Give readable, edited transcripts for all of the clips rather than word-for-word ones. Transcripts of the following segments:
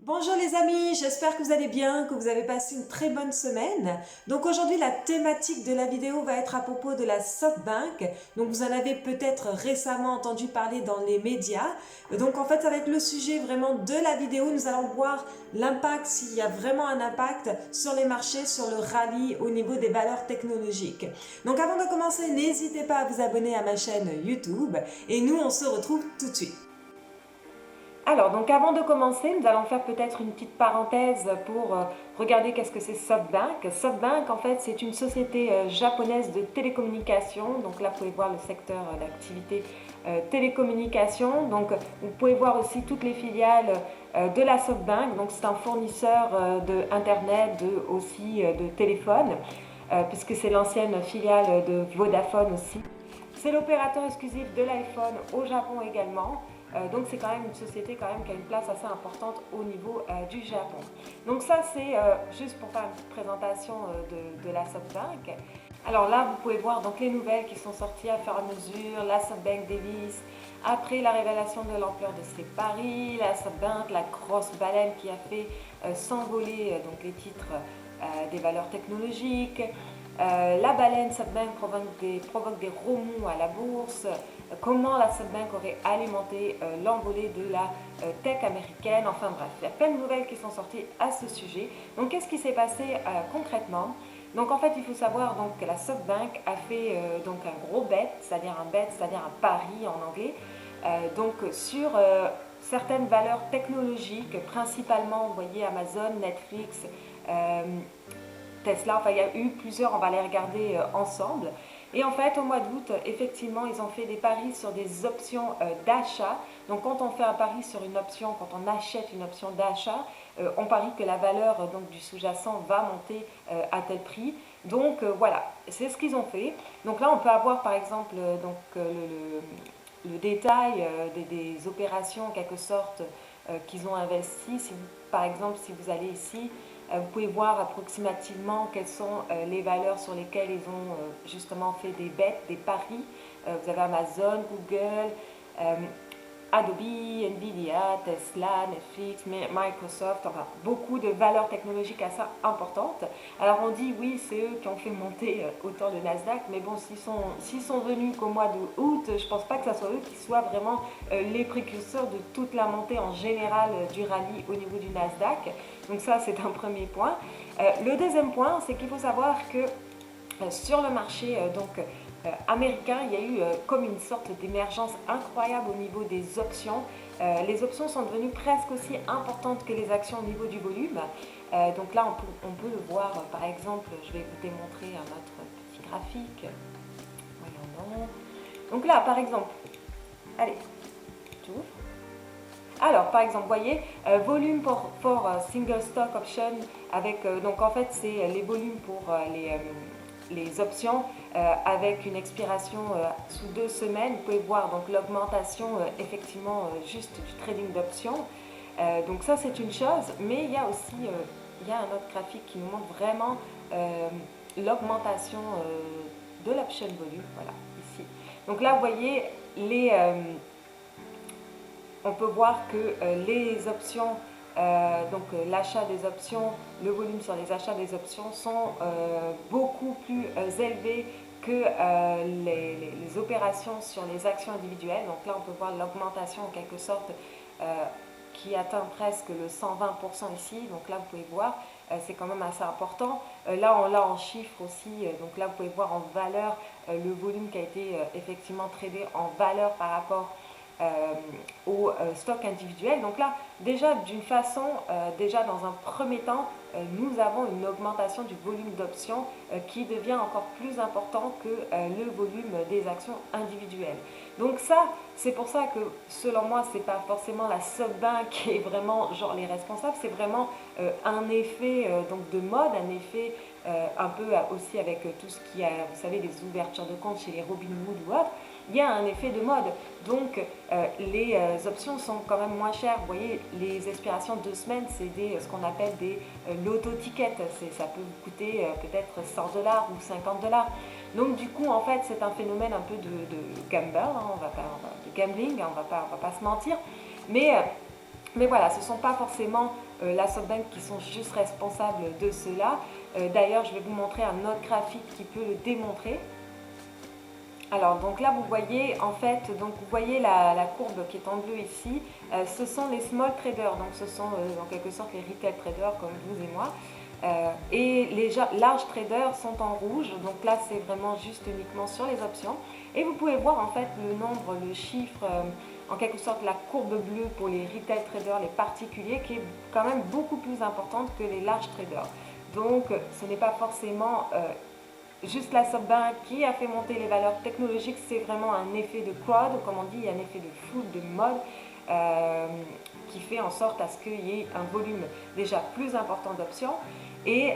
Bonjour les amis, j'espère que vous allez bien, que vous avez passé une très bonne semaine. Donc aujourd'hui la thématique de la vidéo va être à propos de la SoftBank. Donc vous en avez peut-être récemment entendu parler dans les médias. Donc en fait ça va être le sujet vraiment de la vidéo. Nous allons voir l'impact, s'il y a vraiment un impact sur les marchés, sur le rallye au niveau des valeurs technologiques. Donc avant de commencer, n'hésitez pas à vous abonner à ma chaîne YouTube et nous on se retrouve tout de suite. Alors, donc avant de commencer, nous allons faire peut-être une petite parenthèse pour regarder qu'est-ce que c'est SoftBank. SoftBank, en fait, c'est une société japonaise de télécommunications. Donc là, vous pouvez voir le secteur d'activité télécommunications. Donc, vous pouvez voir aussi toutes les filiales de la SoftBank. Donc, c'est un fournisseur d'Internet, aussi de téléphone, puisque c'est l'ancienne filiale de Vodafone aussi. C'est l'opérateur exclusif de l'iPhone au Japon également. Donc c'est quand même une société qui a une place assez importante au niveau du Japon. Donc ça c'est juste pour faire une petite présentation de la SoftBank. Alors là vous pouvez voir donc les nouvelles qui sont sorties à fur et à mesure, la SoftBank Davis, après la révélation de l'ampleur de ses paris, la SoftBank, la grosse baleine qui a fait s'envoler donc les titres des valeurs technologiques. La baleine SoftBank provoque des remous à la bourse. Comment la SoftBank aurait alimenté l'envolée de la tech américaine. Enfin bref, il y a plein de nouvelles qui sont sorties à ce sujet. Donc qu'est-ce qui s'est passé concrètement? Donc en fait, il faut savoir donc, que la SoftBank a fait donc un gros bet, c'est-à-dire un pari en anglais, donc sur certaines valeurs technologiques, principalement, vous voyez, Amazon, Netflix, Tesla, enfin il y a eu plusieurs, on va les regarder ensemble. Et en fait, au mois d'août, effectivement, ils ont fait des paris sur des options d'achat. Donc quand on fait un pari sur une option, quand on achète une option d'achat, on parie que la valeur donc, du sous-jacent va monter à tel prix. Donc voilà, c'est ce qu'ils ont fait. Donc là, on peut avoir par exemple le détail des opérations en quelque sorte qu'ils ont investies. Si par exemple, si vous allez ici, vous pouvez voir approximativement quelles sont les valeurs sur lesquelles ils ont justement fait des bets, des paris. Vous avez Amazon, Google, Adobe, Nvidia, Tesla, Netflix, Microsoft, enfin beaucoup de valeurs technologiques assez importantes. Alors on dit oui, c'est eux qui ont fait monter autant le Nasdaq, mais bon, s'ils sont venus qu'au mois d'août, je ne pense pas que ce soit eux qui soient vraiment les précurseurs de toute la montée en général du rallye au niveau du Nasdaq. Donc ça, c'est un premier point. Le deuxième point, c'est qu'il faut savoir que sur le marché américain, il y a eu comme une sorte d'émergence incroyable au niveau des options. Les options sont devenues presque aussi importantes que les actions au niveau du volume. Donc là, on peut le voir, par exemple, je vais vous démontrer un autre petit graphique. Voyons donc. Donc là, par exemple, allez, j'ouvre. Alors, par exemple, vous voyez, volume pour single stock option, avec, donc en fait, c'est les volumes pour les options avec une expiration sous 2 semaines. Vous pouvez voir donc l'augmentation effectivement juste du trading d'options. Donc ça, c'est une chose, mais il y a aussi il y a un autre graphique qui nous montre vraiment l'augmentation de l'option volume, voilà, ici. Donc là, vous voyez, on peut voir que les options, l'achat des options, le volume sur les achats des options sont beaucoup plus élevés que les opérations sur les actions individuelles. Donc là, on peut voir l'augmentation en quelque sorte qui atteint presque le 120% ici. Donc là, vous pouvez voir, c'est quand même assez important. Là, on l'a en chiffres aussi. Donc là, vous pouvez voir en valeur le volume qui a été effectivement tradé en valeur par rapport au stock individuel. Donc là, déjà d'une façon, déjà dans un premier temps, nous avons une augmentation du volume d'options qui devient encore plus important que le volume des actions individuelles. Donc ça, c'est pour ça que selon moi, c'est pas forcément la SoftBank qui est vraiment genre les responsables, c'est vraiment un effet donc de mode, un effet un peu aussi avec tout ce qui a, vous savez, les ouvertures de compte chez les Robinhood ou autres. Il y a un effet de mode. Donc, les options sont quand même moins chères. Vous voyez, les expirations de 2 semaines, c'est ce qu'on appelle des loto-tickets. Ça peut vous coûter peut-être 100 $ ou 50 $. Donc, du coup, en fait, c'est un phénomène un peu de gamble, hein, de gambling, hein, on va pas se mentir. Mais Mais voilà, ce ne sont pas forcément la SoftBank qui sont juste responsables de cela. D'ailleurs, je vais vous montrer un autre graphique qui peut le démontrer. Alors, donc là, vous voyez, en fait, donc vous voyez la courbe qui est en bleu ici. Ce sont les small traders, donc ce sont en quelque sorte les retail traders comme vous et moi. Et les large traders sont en rouge, donc là, c'est vraiment juste uniquement sur les options. Et vous pouvez voir en fait le nombre, le chiffre, en quelque sorte la courbe bleue pour les retail traders, les particuliers, qui est quand même beaucoup plus importante que les large traders. Donc, ce n'est pas forcément juste la SoftBank qui a fait monter les valeurs technologiques, c'est vraiment un effet de crowd, comme on dit, il y a un effet de foule, de mode, qui fait en sorte à ce qu'il y ait un volume déjà plus important d'options et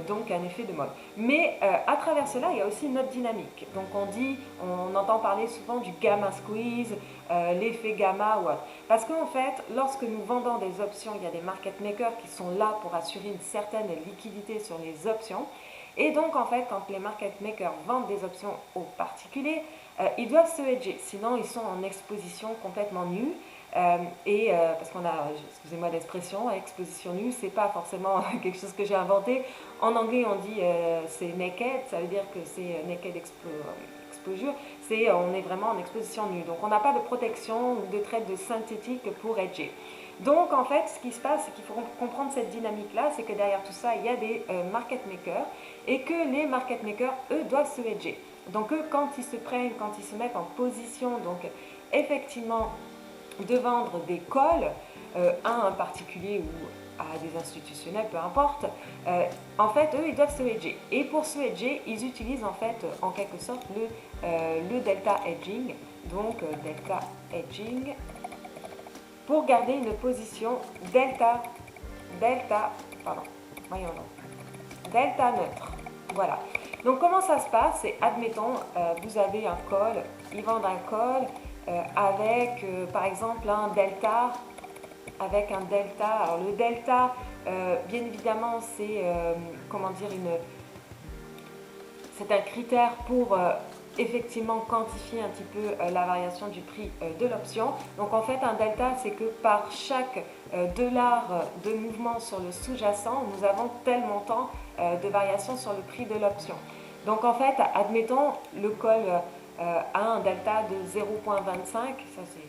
donc un effet de mode. Mais à travers cela, il y a aussi une autre dynamique. Donc on entend parler souvent du gamma squeeze, l'effet gamma ou autre. Parce qu'en fait, lorsque nous vendons des options, il y a des market makers qui sont là pour assurer une certaine liquidité sur les options. Et donc, en fait, quand les market makers vendent des options aux particuliers, ils doivent se hedger, sinon ils sont en exposition complètement nue. Parce qu'on a, excusez-moi l'expression, exposition nue, c'est pas forcément quelque chose que j'ai inventé. En anglais, on dit c'est naked, ça veut dire que c'est naked exposure, on est vraiment en exposition nue. Donc, on n'a pas de protection ou de trade de synthétique pour hedger. Donc, en fait, ce qui se passe, c'est qu'il faut comprendre cette dynamique-là, c'est que derrière tout ça, il y a des market makers et que les market makers, eux, doivent se hedger. Donc, eux, quand ils se prennent, quand ils se mettent en position, donc effectivement, de vendre des calls à un particulier ou à des institutionnels, peu importe, en fait, eux, ils doivent se hedger. Et pour se hedger, ils utilisent en fait, en quelque sorte, le delta hedging. Donc, delta hedging, pour garder une position delta neutre. Voilà. Donc comment ça se passe? C'est, admettons, vous avez un call, ils vendent un call avec, par exemple, un delta, Alors le delta, bien évidemment, c'est, comment dire, c'est un critère pour effectivement quantifier un petit peu la variation du prix de l'option. Donc en fait un delta, c'est que par chaque dollar de mouvement sur le sous-jacent, nous avons tel montant de variation sur le prix de l'option. Donc en fait, admettons le call a un delta de 0,25, ça c'est,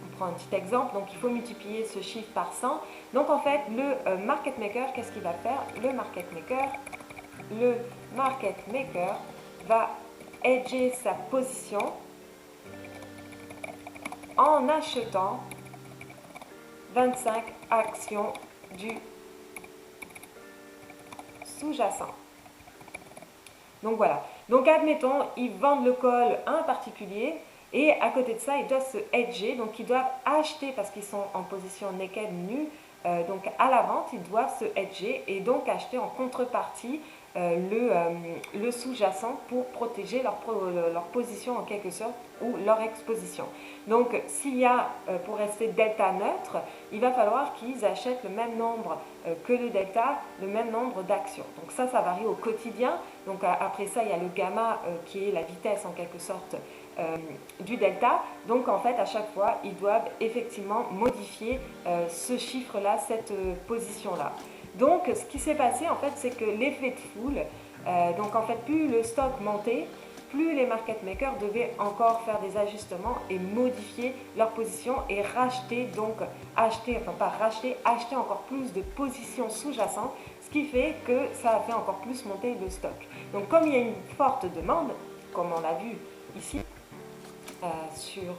on prend un petit exemple, donc il faut multiplier ce chiffre par 100. Donc en fait le market maker, qu'est-ce qu'il va faire? Le market maker va hedger sa position en achetant 25 actions du sous-jacent. Donc voilà. Donc admettons, ils vendent le call à un particulier et à côté de ça, ils doivent se hedger. Donc ils doivent acheter parce qu'ils sont en position naked, nue. Donc à la vente, ils doivent se hedger et donc acheter en contrepartie le sous-jacent pour protéger leur position en quelque sorte ou leur exposition. Donc s'il y a, pour rester delta neutre, il va falloir qu'ils achètent le même nombre que le delta, le même nombre d'actions. Donc ça varie au quotidien. Donc après ça, il y a le gamma qui est la vitesse en quelque sorte du delta. Donc en fait, à chaque fois, ils doivent effectivement modifier ce chiffre-là, cette position-là. Donc, ce qui s'est passé, en fait, c'est que l'effet de foule, donc en fait, plus le stock montait, plus les market makers devaient encore faire des ajustements et modifier leur position et racheter, donc acheter encore plus de positions sous-jacentes, ce qui fait que ça a fait encore plus monter le stock. Donc, comme il y a une forte demande, comme on l'a vu ici, sur le...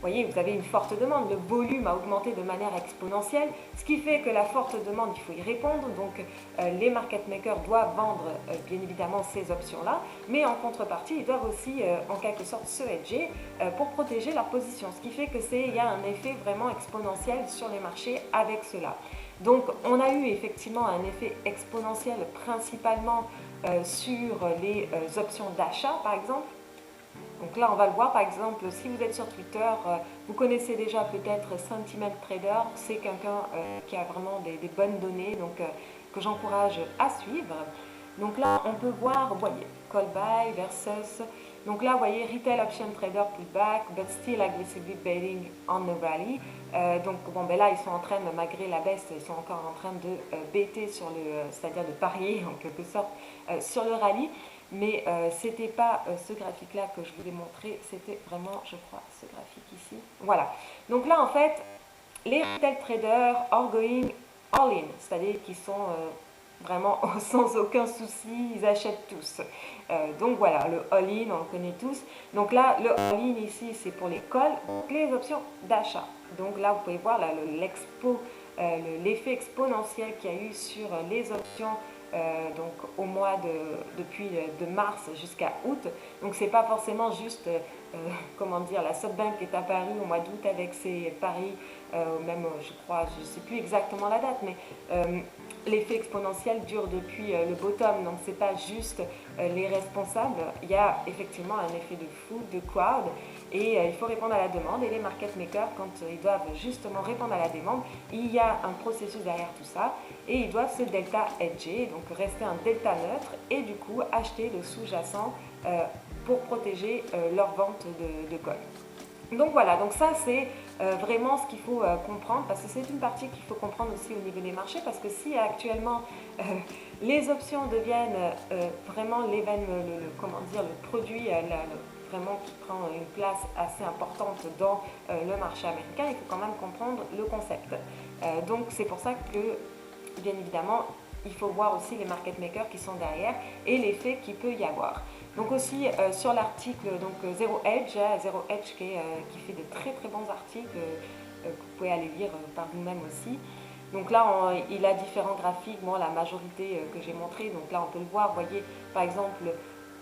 Vous voyez, vous avez une forte demande, le volume a augmenté de manière exponentielle, ce qui fait que la forte demande, il faut y répondre, donc les market makers doivent vendre bien évidemment ces options-là, mais en contrepartie, ils doivent aussi en quelque sorte se hedger pour protéger leur position, ce qui fait que il y a un effet vraiment exponentiel sur les marchés avec cela. Donc on a eu effectivement un effet exponentiel principalement sur les options d'achat par exemple. Donc là, on va le voir, par exemple, si vous êtes sur Twitter, vous connaissez déjà peut-être Sentiment Trader, c'est quelqu'un qui a vraiment des bonnes données, donc que j'encourage à suivre. Donc là, on peut voir, vous voyez, call buy versus Donc là, vous voyez, Retail Option Trader pullback, but still aggressively baiting on the rally. Donc bon, ben là, ils sont en train, malgré la baisse, ils sont encore en train de baiter sur c'est-à-dire de parier en quelque sorte sur le rallye. Mais c'était pas ce graphique-là que je voulais montrer, c'était vraiment, je crois, ce graphique ici. Voilà. Donc là, en fait, les retail traders are going all in, c'est-à-dire qu'ils sont vraiment sans aucun souci, ils achètent tous. Donc voilà, le all-in, on le connaît tous. Donc là, le all-in ici, c'est pour les calls, donc les options d'achat. Donc là, vous pouvez voir l'effet exponentiel qu'il y a eu sur les options donc au mois depuis de mars jusqu'à août. Donc c'est pas forcément juste comment dire, la SoftBank est apparue au mois d'août avec ses paris, même je crois, je sais plus exactement la date, mais l'effet exponentiel dure depuis le bottom, donc c'est pas juste les responsables, il y a effectivement un effet de fou, de crowd, et il faut répondre à la demande, et les market makers, quand ils doivent justement répondre à la demande, il y a un processus derrière tout ça, et ils doivent se delta hedger, donc rester un delta neutre, et du coup acheter le sous-jacent pour protéger leur vente de call. Donc voilà, donc ça c'est vraiment ce qu'il faut comprendre, parce que c'est une partie qu'il faut comprendre aussi au niveau des marchés, parce que si actuellement les options deviennent vraiment comment dire, le produit vraiment qui prend une place assez importante dans le marché américain, il faut quand même comprendre le concept. Donc c'est pour ça que, bien évidemment, il faut voir aussi les market makers qui sont derrière et l'effet qu'il peut y avoir. Donc aussi sur l'article Zero Hedge qui fait de très très bons articles que vous pouvez aller lire par vous-même aussi. Donc là, il a différents graphiques, moi la majorité que j'ai montré, donc là on peut le voir, vous voyez par exemple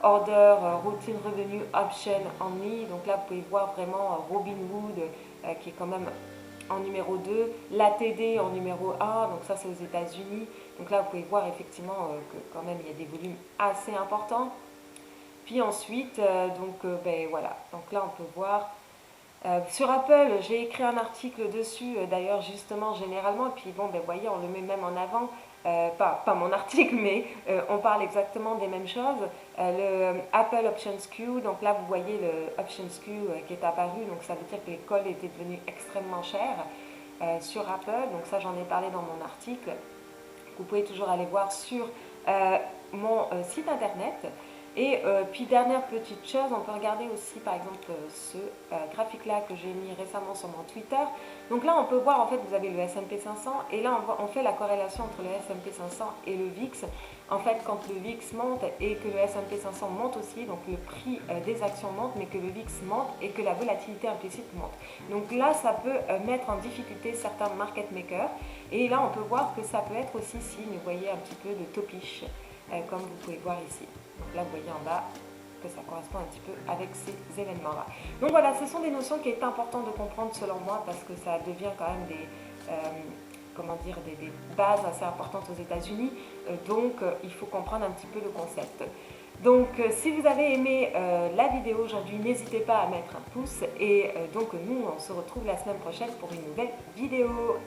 Order, Routine Revenue Option Only, donc là vous pouvez voir vraiment Robinhood qui est quand même en numéro 2, l'ATD en numéro 1, donc ça c'est aux États-Unis. Donc là vous pouvez voir effectivement que quand même il y a des volumes assez importants. Puis ensuite, ben voilà, donc là on peut voir sur Apple, j'ai écrit un article dessus, d'ailleurs justement généralement, et puis bon, ben vous voyez, on le met même en avant, pas mon article, mais on parle exactement des mêmes choses. Le Apple Options Queue, donc là vous voyez le Options Queue qui est apparu, donc ça veut dire que les calls étaient devenus extrêmement chers sur Apple, donc ça j'en ai parlé dans mon article. Vous pouvez toujours aller voir sur mon site internet. Et puis dernière petite chose, on peut regarder aussi par exemple ce graphique-là que j'ai mis récemment sur mon Twitter. Donc là on peut voir en fait vous avez le S&P 500 et là on fait la corrélation entre le S&P 500 et le VIX. En fait quand le VIX monte et que le S&P 500 monte aussi, donc le prix des actions monte mais que le VIX monte et que la volatilité implicite monte. Donc là ça peut mettre en difficulté certains market makers et là on peut voir que ça peut être aussi signe, vous voyez un petit peu de topish comme vous pouvez voir ici. Donc là, vous voyez en bas que ça correspond un petit peu avec ces événements-là. Donc voilà, ce sont des notions qui est important de comprendre selon moi parce que ça devient quand même des bases assez importantes aux États-Unis. Donc il faut comprendre un petit peu le concept. Donc si vous avez aimé la vidéo aujourd'hui, n'hésitez pas à mettre un pouce et donc nous on se retrouve la semaine prochaine pour une nouvelle vidéo.